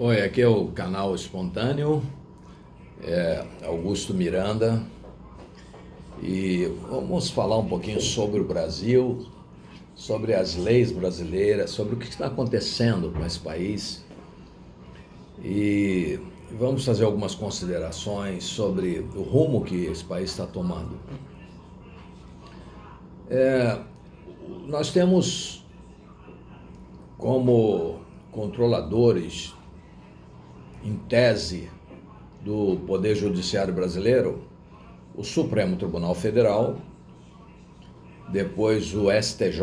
Oi, aqui é o canal Espontâneo, Augusto Miranda, e vamos falar um pouquinho sobre o Brasil, sobre as leis brasileiras, sobre o que está acontecendo com esse país, e vamos fazer algumas considerações sobre o rumo que esse país está tomando. Nós temos como controladores, em tese, do Poder Judiciário brasileiro, o Supremo Tribunal Federal, depois o STJ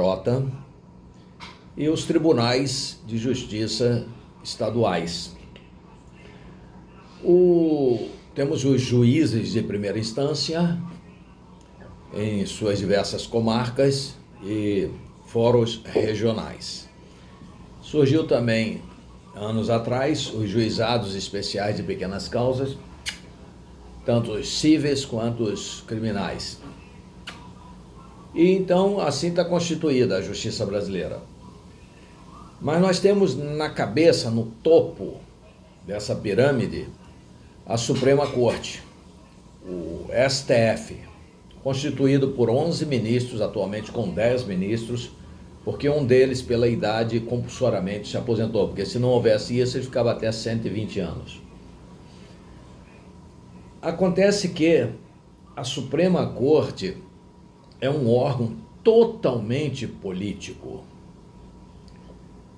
e os tribunais de justiça estaduais. Temos os juízes de primeira instância em suas diversas comarcas e fóruns regionais. Surgiu também, anos atrás, os juizados especiais de pequenas causas, tanto os cíveis quanto os criminais. E então, assim está constituída a justiça brasileira. Mas nós temos na cabeça, no topo dessa pirâmide, a Suprema Corte, o STF, constituído por 11 ministros, atualmente com 10 ministros, porque um deles, pela idade, compulsoriamente se aposentou, porque se não houvesse isso, ele ficava até 120 anos. Acontece que a Suprema Corte é um órgão totalmente político.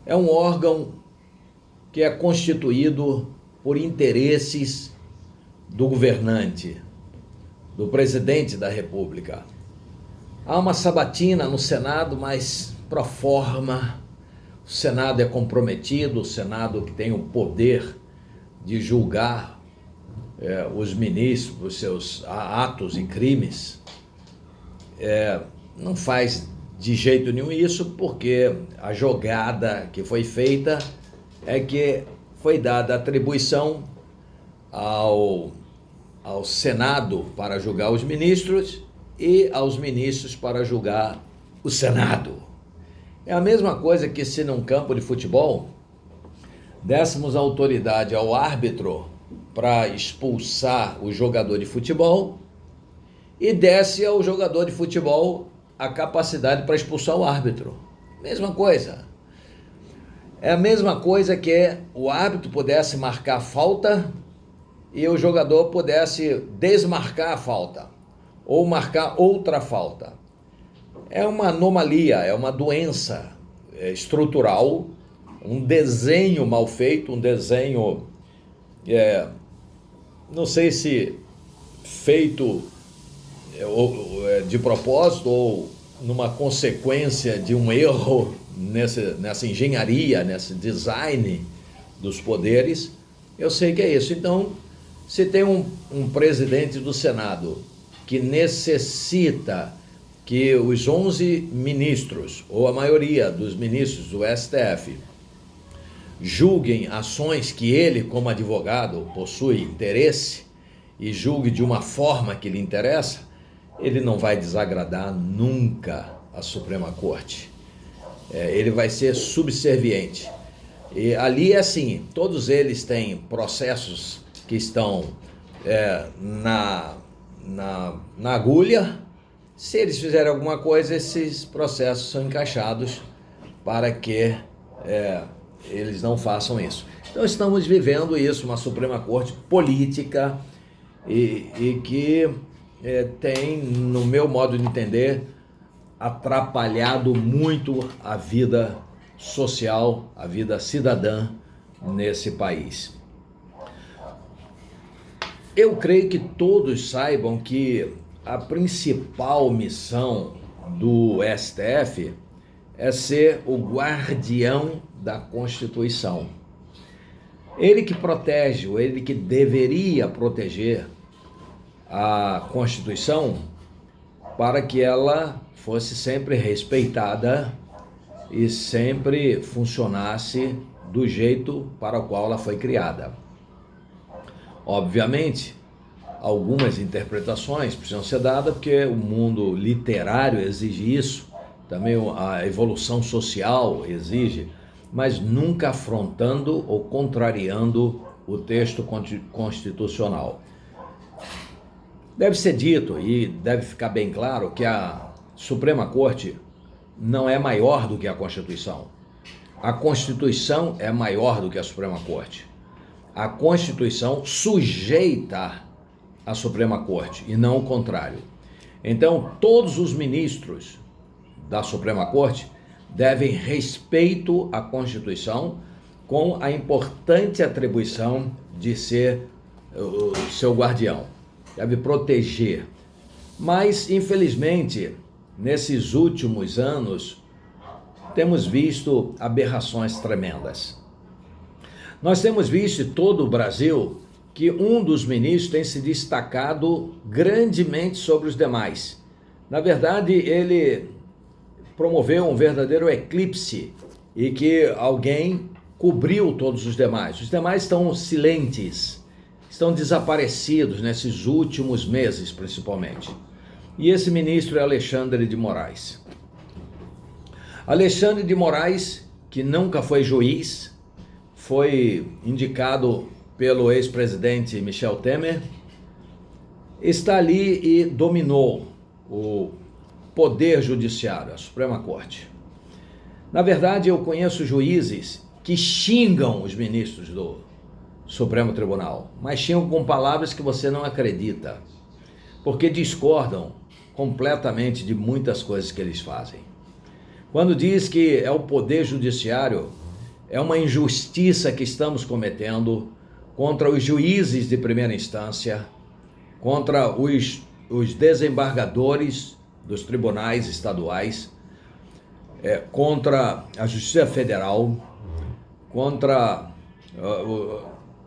É um órgão que é constituído por interesses do governante, do presidente da República. Há uma sabatina no Senado, mas pro forma, o Senado é comprometido, o Senado que tem o poder de julgar os ministros, os seus atos e crimes, não faz de jeito nenhum isso, porque a jogada que foi feita é que foi dada atribuição ao Senado para julgar os ministros e aos ministros para julgar o Senado. É a mesma coisa que se num campo de futebol dessemos autoridade ao árbitro para expulsar o jogador de futebol e desse ao jogador de futebol a capacidade para expulsar o árbitro. Mesma coisa. É a mesma coisa que o árbitro pudesse marcar falta e o jogador pudesse desmarcar a falta ou marcar outra falta. É uma anomalia, é uma doença estrutural, um desenho mal feito, um desenho, não sei se feito de propósito ou numa consequência de um erro nessa engenharia, nesse design dos poderes. Eu sei que é isso. Então, se tem um presidente do Senado que necessita que os 11 ministros, ou a maioria dos ministros do STF, julguem ações que ele, como advogado, possui interesse e julgue de uma forma que lhe interessa, ele não vai desagradar nunca a Suprema Corte. Ele vai ser subserviente. E ali é assim, todos eles têm processos que estão na agulha. Se eles fizerem alguma coisa, esses processos são encaixados para que eles não façam isso. Então estamos vivendo isso, uma Suprema Corte política e que tem, no meu modo de entender, atrapalhado muito a vida social, a vida cidadã nesse país. Eu creio que todos saibam que a principal missão do STF é ser o guardião da Constituição. Ele que protege, ou ele que deveria proteger a Constituição para que ela fosse sempre respeitada e sempre funcionasse do jeito para o qual ela foi criada. Obviamente, algumas interpretações precisam ser dadas, porque o mundo literário exige isso, também a evolução social exige mas nunca afrontando ou contrariando o texto constitucional. Deve ser dito e deve ficar bem claro que a Suprema Corte não é maior do que a Constituição. A Constituição é maior do que a Suprema Corte. A Constituição sujeita a Suprema Corte e não o contrário. Então, todos os ministros da Suprema Corte devem respeito à Constituição, com a importante atribuição de ser o seu guardião. Deve proteger. Mas, infelizmente, nesses últimos anos, temos visto aberrações tremendas. Nós temos visto em todo o Brasil que um dos ministros tem se destacado grandemente sobre os demais. Na verdade, ele promoveu um verdadeiro eclipse e que alguém cobriu todos os demais. Os demais estão silentes, estão desaparecidos nesses últimos meses, principalmente. E esse ministro é Alexandre de Moraes. Alexandre de Moraes, que nunca foi juiz, foi indicado pelo ex-presidente Michel Temer, está ali e dominou o Poder Judiciário, a Suprema Corte. Na verdade, eu conheço juízes que xingam os ministros do Supremo Tribunal, mas xingam com palavras que você não acredita, porque discordam completamente de muitas coisas que eles fazem. Quando diz que é o Poder Judiciário, é uma injustiça que estamos cometendo contra os juízes de primeira instância, contra os desembargadores dos tribunais estaduais, contra a Justiça Federal, contra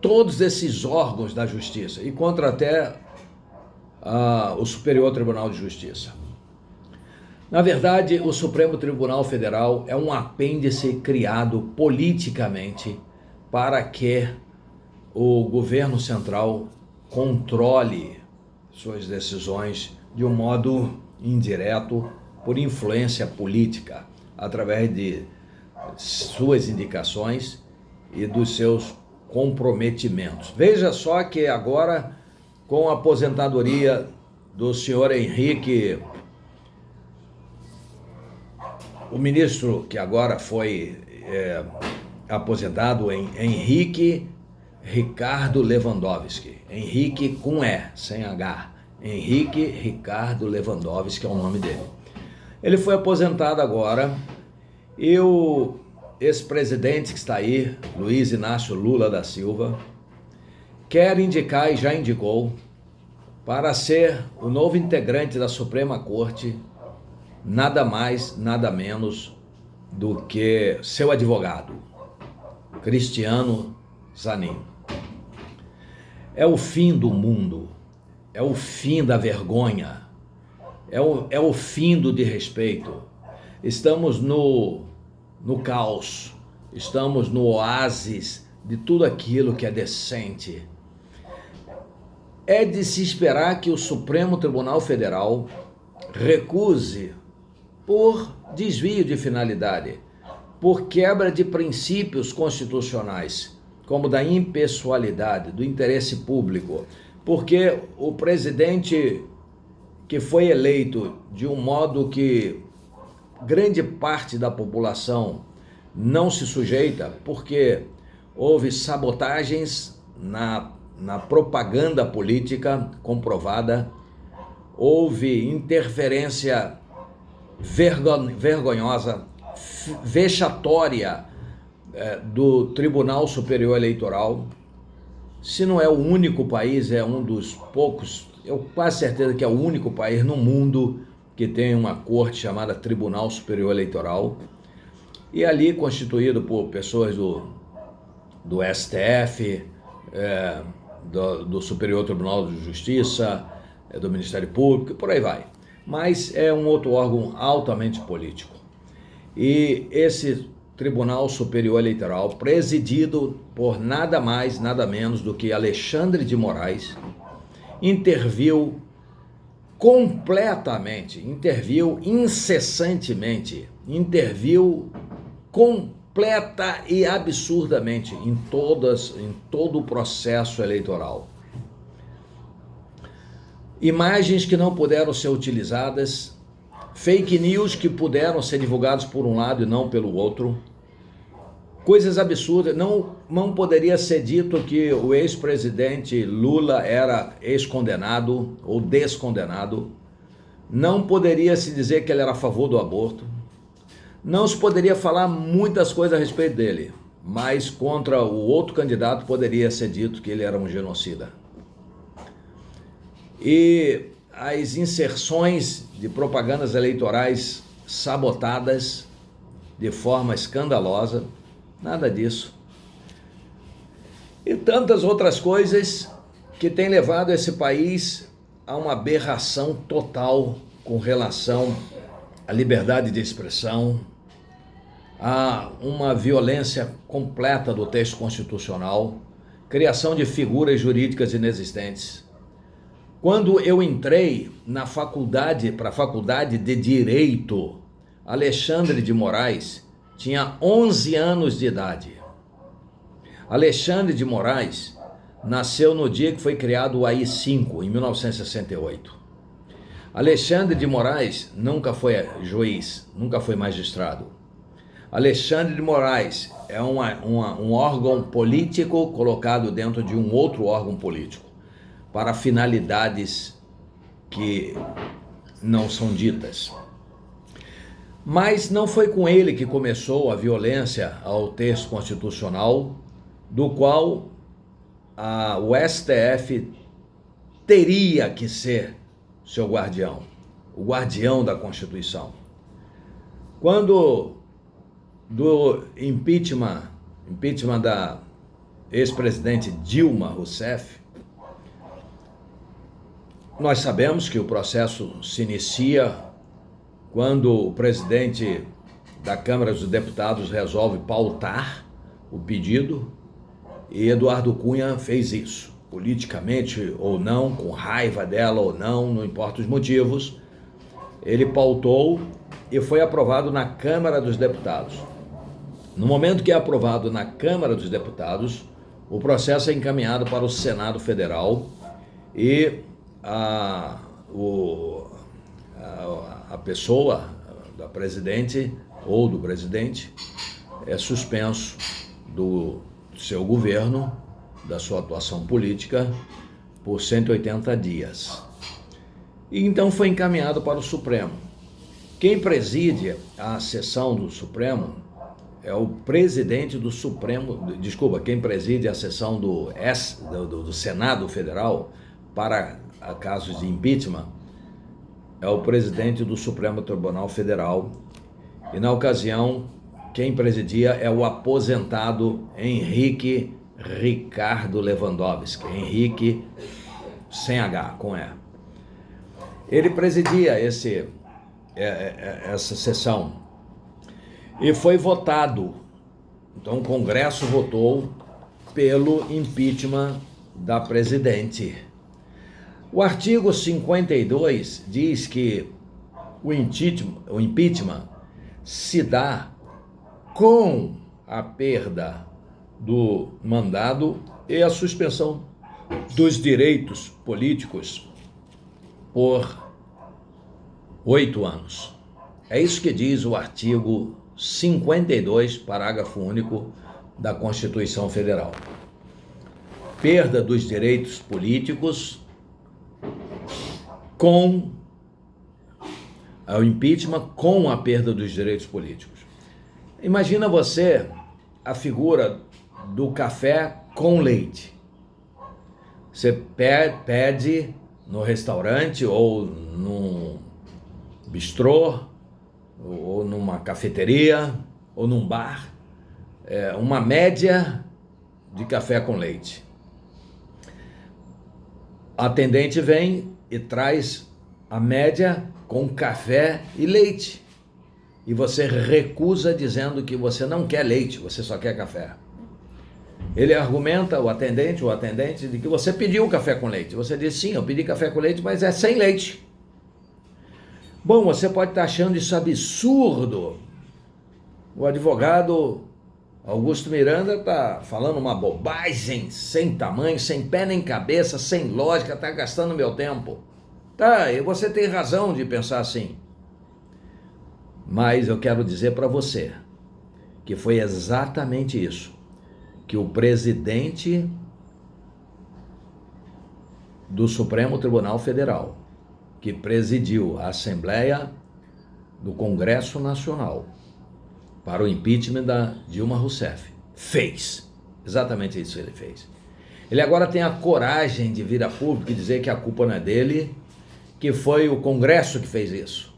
todos esses órgãos da Justiça e contra até o Superior Tribunal de Justiça. Na verdade, o Supremo Tribunal Federal é um apêndice criado politicamente para que o governo central controle suas decisões de um modo indireto, por influência política, através de suas indicações e dos seus comprometimentos. Veja só que agora, com a aposentadoria do senhor Henrique, o ministro que agora foi aposentado, Henrique Ricardo Lewandowski, Henrique com E, sem H, Henrique Ricardo Lewandowski é o nome dele. Ele foi aposentado agora e o ex-presidente que está aí, Luiz Inácio Lula da Silva, quer indicar e já indicou para ser o novo integrante da Suprema Corte, nada mais, nada menos do que seu advogado, Cristiano Zanin. É o fim do mundo, é o fim da vergonha, é o fim do desrespeito. Estamos no caos, estamos no oásis de tudo aquilo que é decente. É de se esperar que o Supremo Tribunal Federal recuse por desvio de finalidade, por quebra de princípios constitucionais, como da impessoalidade, do interesse público, porque o presidente que foi eleito de um modo que grande parte da população não se sujeita, porque houve sabotagens na propaganda política comprovada, houve interferência vergonhosa, vexatória do Tribunal Superior Eleitoral. Se não é o único país, é um dos poucos, eu quase certeza que é o único país no mundo que tem uma corte chamada Tribunal Superior Eleitoral, e ali constituído por pessoas do STF, do Superior Tribunal de Justiça, do Ministério Público, e por aí vai. Mas é um outro órgão altamente político. E esse Tribunal Superior Eleitoral, presidido por nada mais, nada menos do que Alexandre de Moraes, interviu completamente, interviu incessantemente, interviu com completa e absurdamente em todo o processo eleitoral. Imagens que não puderam ser utilizadas, fake news que puderam ser divulgados por um lado e não pelo outro, coisas absurdas. Não poderia ser dito que o ex-presidente Lula era ex-condenado ou descondenado. Não poderia se dizer que ele era a favor do aborto. Não se poderia falar muitas coisas a respeito dele, mas contra o outro candidato poderia ser dito que ele era um genocida. E as inserções de propagandas eleitorais sabotadas de forma escandalosa, nada disso. E tantas outras coisas que têm levado esse país a uma aberração total com relação à liberdade de expressão, a uma violência completa do texto constitucional, criação de figuras jurídicas inexistentes. Quando eu entrei para a faculdade de Direito, Alexandre de Moraes tinha 11 anos de idade. Alexandre de Moraes nasceu no dia que foi criado o AI-5, em 1968. Alexandre de Moraes nunca foi juiz, nunca foi magistrado. Alexandre de Moraes é um órgão político colocado dentro de um outro órgão político, para finalidades que não são ditas. Mas não foi com ele que começou a violência ao texto constitucional, do qual o STF teria que ser seu guardião, o guardião da Constituição. Quando do impeachment da ex-presidente Dilma Rousseff, nós sabemos que o processo se inicia quando o presidente da Câmara dos Deputados resolve pautar o pedido, e Eduardo Cunha fez isso, politicamente ou não, com raiva dela ou não importa os motivos. Ele pautou e foi aprovado na Câmara dos Deputados. No momento que é aprovado na Câmara dos Deputados, o processo é encaminhado para o Senado Federal e a pessoa da presidente ou do presidente é suspenso do seu governo, da sua atuação política, por 180 dias. E então foi encaminhado para o Supremo. Quem preside a sessão do Supremo é o presidente do Supremo, quem preside a sessão do Senado Federal para casos de impeachment é o presidente do Supremo Tribunal Federal, e na ocasião quem presidia é o aposentado Henrique Ricardo Lewandowski, Henrique sem H, com E. Ele presidia essa sessão e foi votado, então o Congresso votou pelo impeachment da presidente. O artigo 52 diz que o impeachment se dá com a perda do mandado e a suspensão dos direitos políticos por 8 anos. É isso que diz o artigo 52, parágrafo único da Constituição Federal. Perda dos direitos políticos com o impeachment, com a perda dos direitos políticos. Imagina você a figura do café com leite. Você pede no restaurante ou num bistrô ou numa cafeteria ou num bar uma média de café com leite. A atendente vem e traz a média com café e leite. E você recusa dizendo que você não quer leite, você só quer café. Ele argumenta, o atendente, de que você pediu café com leite. Você diz, sim, eu pedi café com leite, mas é sem leite. Bom, você pode estar achando isso absurdo. O advogado Augusto Miranda está falando uma bobagem sem tamanho, sem pé nem cabeça, sem lógica, está gastando meu tempo. Tá, e você tem razão de pensar assim. Mas eu quero dizer para você que foi exatamente isso que o presidente do Supremo Tribunal Federal, que presidiu a Assembleia do Congresso Nacional para o impeachment da Dilma Rousseff, fez. Exatamente isso ele fez. Ele agora tem a coragem de vir a público e dizer que a culpa não é dele, que foi o Congresso que fez isso.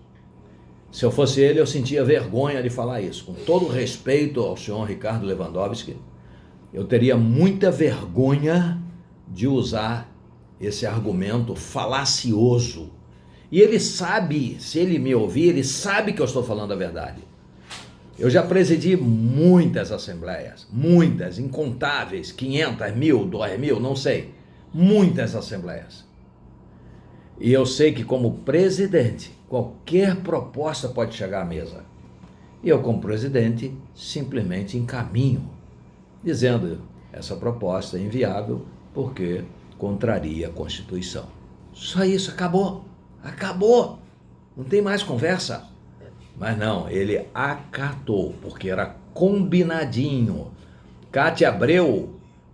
Se eu fosse ele, eu sentia vergonha de falar isso. Com todo respeito ao senhor Ricardo Lewandowski, eu teria muita vergonha de usar esse argumento falacioso. E ele sabe, se ele me ouvir, ele sabe que eu estou falando a verdade. Eu já presidi muitas assembleias, muitas, incontáveis, 500, 1.000, 2.000, não sei, muitas assembleias. E eu sei que como presidente, qualquer proposta pode chegar à mesa. E eu como presidente simplesmente encaminho, dizendo essa proposta é inviável porque contraria a Constituição. Só isso, acabou, não tem mais conversa. Mas não, ele acatou, porque era combinadinho. Cátia Abreu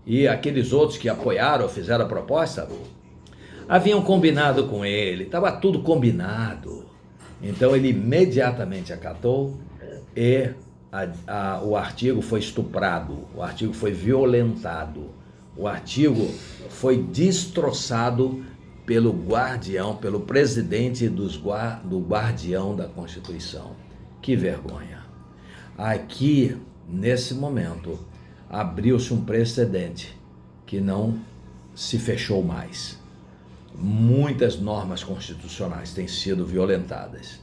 e aqueles outros que apoiaram, fizeram a proposta, haviam combinado com ele, estava tudo combinado. Então ele imediatamente acatou e o artigo foi estuprado, o artigo foi violentado, o artigo foi destroçado pelo guardião, pelo presidente do guardião da Constituição. Que vergonha. Aqui, nesse momento, abriu-se um precedente que não se fechou mais. Muitas normas constitucionais têm sido violentadas,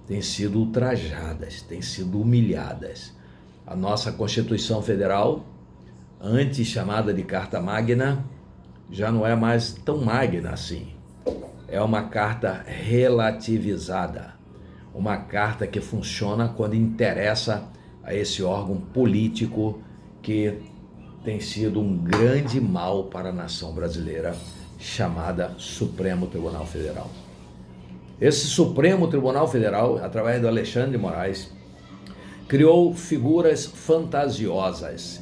têm sido ultrajadas, têm sido humilhadas. A nossa Constituição Federal, antes chamada de Carta Magna, já não é mais tão magna assim. É uma carta relativizada, uma carta que funciona quando interessa a esse órgão político que tem sido um grande mal para a nação brasileira, chamada Supremo Tribunal Federal. Esse Supremo Tribunal Federal, através do Alexandre de Moraes, criou figuras fantasiosas.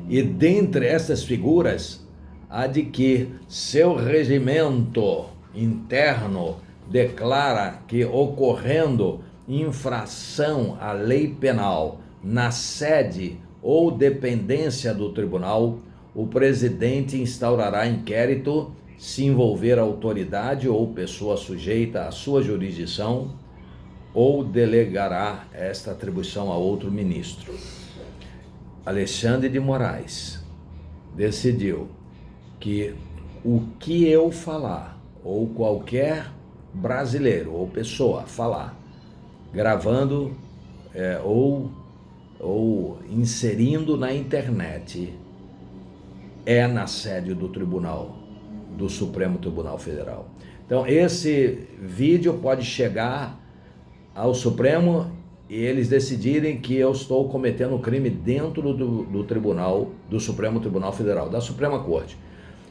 E dentre essas figuras, a de que seu regimento interno declara que, ocorrendo infração à lei penal na sede ou dependência do tribunal, o presidente instaurará inquérito se envolver autoridade ou pessoa sujeita à sua jurisdição ou delegará esta atribuição a outro ministro. Alexandre de Moraes decidiu que o que eu falar, ou qualquer brasileiro ou pessoa falar, gravando ou inserindo na internet, é na sede do tribunal, do Supremo Tribunal Federal. Então esse vídeo pode chegar ao Supremo e eles decidirem que eu estou cometendo crime dentro do tribunal, do Supremo Tribunal Federal, da Suprema Corte.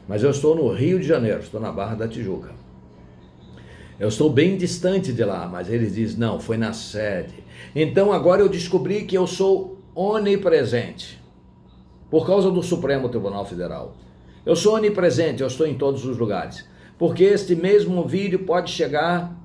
Mas eu estou no Rio de Janeiro, estou na Barra da Tijuca. Eu estou bem distante de lá, mas eles dizem, não, foi na sede. Então agora eu descobri que eu sou onipresente, por causa do Supremo Tribunal Federal. Eu sou onipresente, eu estou em todos os lugares, porque este mesmo vídeo pode chegar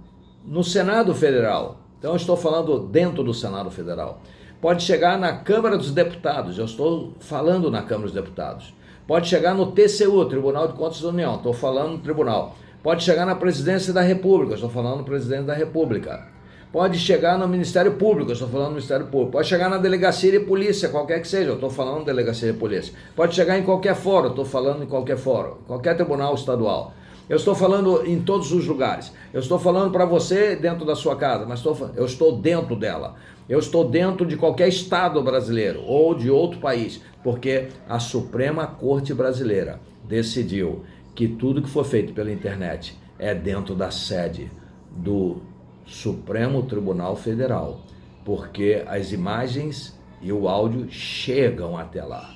no Senado Federal. Então eu estou falando dentro do Senado Federal. Pode chegar na Câmara dos Deputados, eu estou falando na Câmara dos Deputados. Pode chegar no TCU, Tribunal de Contas da União, estou falando no tribunal. Pode chegar na Presidência da República, estou falando no Presidente da República. Pode chegar no Ministério Público, estou falando no Ministério Público. Pode chegar na Delegacia de Polícia, qualquer que seja, eu estou falando na Delegacia de Polícia. Pode chegar em qualquer fórum, estou falando em qualquer fórum, qualquer tribunal estadual. Eu estou falando em todos os lugares. Eu estou falando para você dentro da sua casa, mas eu estou dentro dela. Eu estou dentro de qualquer estado brasileiro ou de outro país, porque a Suprema Corte Brasileira decidiu que tudo que for feito pela internet é dentro da sede do Supremo Tribunal Federal, porque as imagens e o áudio chegam até lá.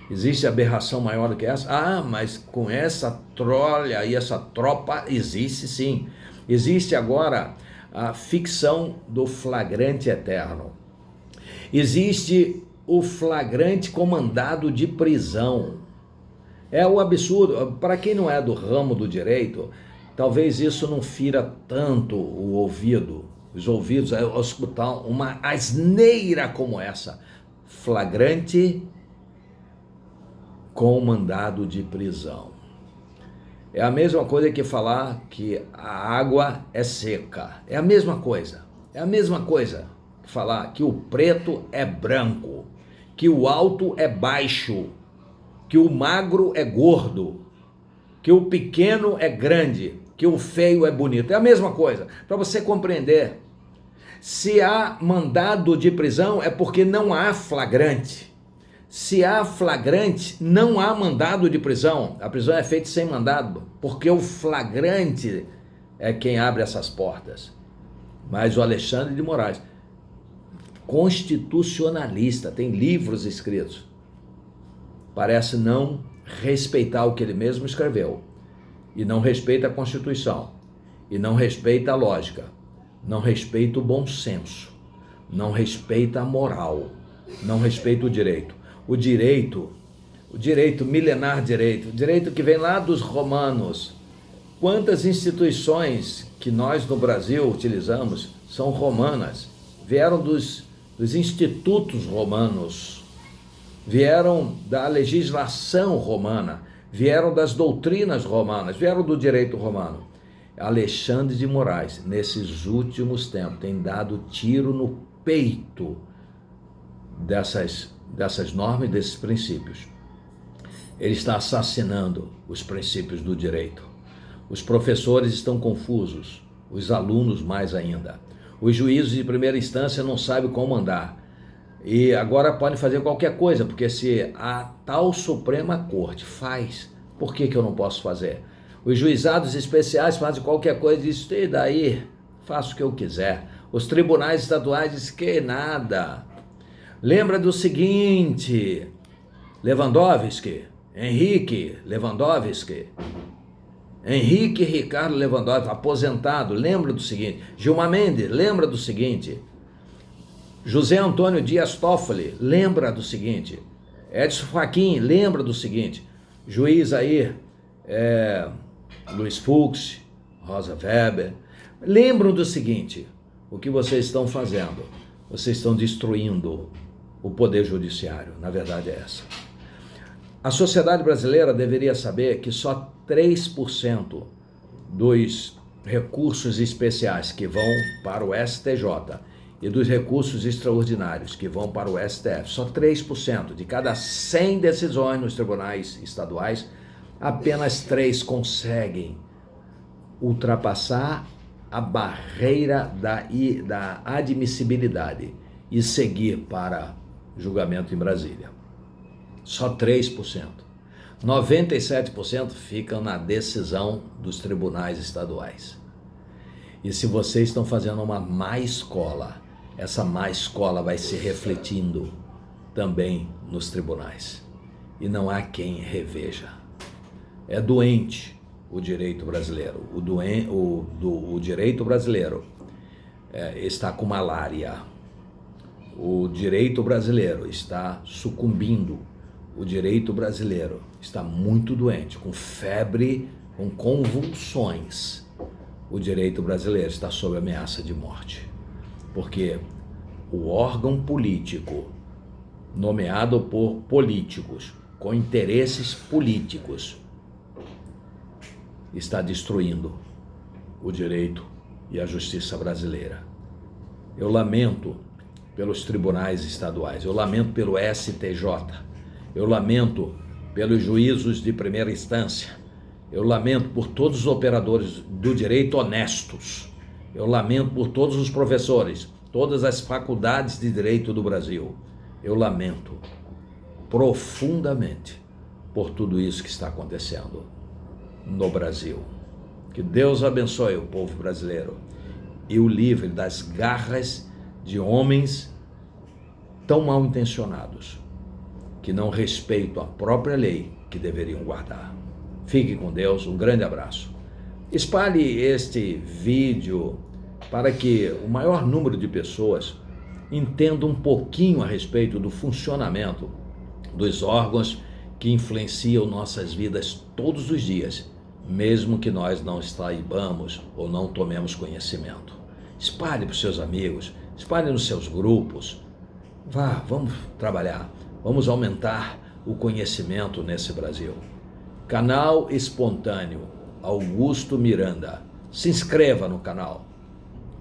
Existe aberração maior do que essa? Ah, mas com essa trolha e essa tropa, existe sim. Existe agora a ficção do flagrante eterno. Existe o flagrante com mandado de prisão. É o absurdo. Para quem não é do ramo do direito, talvez isso não fira tanto o ouvido, os ouvidos, ao escutar uma asneira como essa. Flagrante com mandado de prisão. É a mesma coisa que falar que a água é seca. É a mesma coisa. É a mesma coisa que falar que o preto é branco, que o alto é baixo, que o magro é gordo, que o pequeno é grande, que o feio é bonito. É a mesma coisa. Para você compreender, se há mandado de prisão é porque não há flagrante. Se há flagrante, não há mandado de prisão. A prisão é feita sem mandado, porque o flagrante é quem abre essas portas. Mas o Alexandre de Moraes, constitucionalista, tem livros escritos, parece não respeitar o que ele mesmo escreveu, e não respeita a Constituição, e não respeita a lógica, não respeita o bom senso, não respeita a moral, não respeita o direito. O direito milenar direito que vem lá dos romanos. Quantas instituições que nós no Brasil utilizamos são romanas, vieram dos institutos romanos, vieram da legislação romana, vieram das doutrinas romanas, vieram do direito romano. Alexandre de Moraes, nesses últimos tempos, tem dado tiro no peito dessas normas e desses princípios. Ele está assassinando os princípios do direito. Os professores estão confusos, os alunos mais ainda. Os juízes de primeira instância não sabem como andar. E agora podem fazer qualquer coisa, porque se a tal Suprema Corte faz, por que eu não posso fazer? Os juizados especiais fazem qualquer coisa e dizem, e daí? Faço o que eu quiser. Os tribunais estaduais dizem que nada. Lembra do seguinte, Henrique Ricardo Lewandowski, aposentado, lembra do seguinte. Gilmar Mendes, lembra do seguinte. José Antônio Dias Toffoli, lembra do seguinte. Edson Fachin, lembra do seguinte. Juiz aí, Luiz Fux, Rosa Weber, lembram do seguinte. O que vocês estão fazendo? Vocês estão destruindo o poder judiciário, na verdade é essa. A sociedade brasileira deveria saber que só 3% dos recursos especiais que vão para o STJ e dos recursos extraordinários que vão para o STF, só 3% de cada 100 decisões nos tribunais estaduais, apenas 3 conseguem ultrapassar a barreira da admissibilidade e seguir para julgamento em Brasília. Só 3%. 97% ficam na decisão dos tribunais estaduais. E se vocês estão fazendo uma má escola, essa má escola vai se refletindo também nos tribunais. E não há quem reveja. É doente o direito brasileiro. O direito brasileiro está com malária. O direito brasileiro está sucumbindo. O direito brasileiro está muito doente, com febre, com convulsões. O direito brasileiro está sob ameaça de morte. Porque o órgão político, nomeado por políticos, com interesses políticos, está destruindo o direito e a justiça brasileira. Eu lamento pelos tribunais estaduais, eu lamento pelo STJ, eu lamento pelos juízos de primeira instância, eu lamento por todos os operadores do direito honestos, eu lamento por todos os professores, todas as faculdades de direito do Brasil, eu lamento profundamente por tudo isso que está acontecendo no Brasil. Que Deus abençoe o povo brasileiro e o livre das garras de homens tão mal intencionados que não respeitam a própria lei que deveriam guardar. Fique com Deus, um grande abraço. Espalhe este vídeo para que o maior número de pessoas entenda um pouquinho a respeito do funcionamento dos órgãos que influenciam nossas vidas todos os dias, mesmo que nós não saibamos ou não tomemos conhecimento. Espalhe para os seus amigos, espalhe nos seus grupos. Vamos trabalhar, vamos aumentar o conhecimento nesse Brasil. Canal Espontâneo, Augusto Miranda. Se inscreva no canal,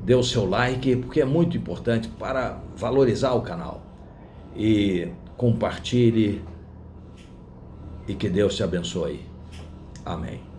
dê o seu like, porque é muito importante para valorizar o canal. E compartilhe, e que Deus te abençoe. Amém.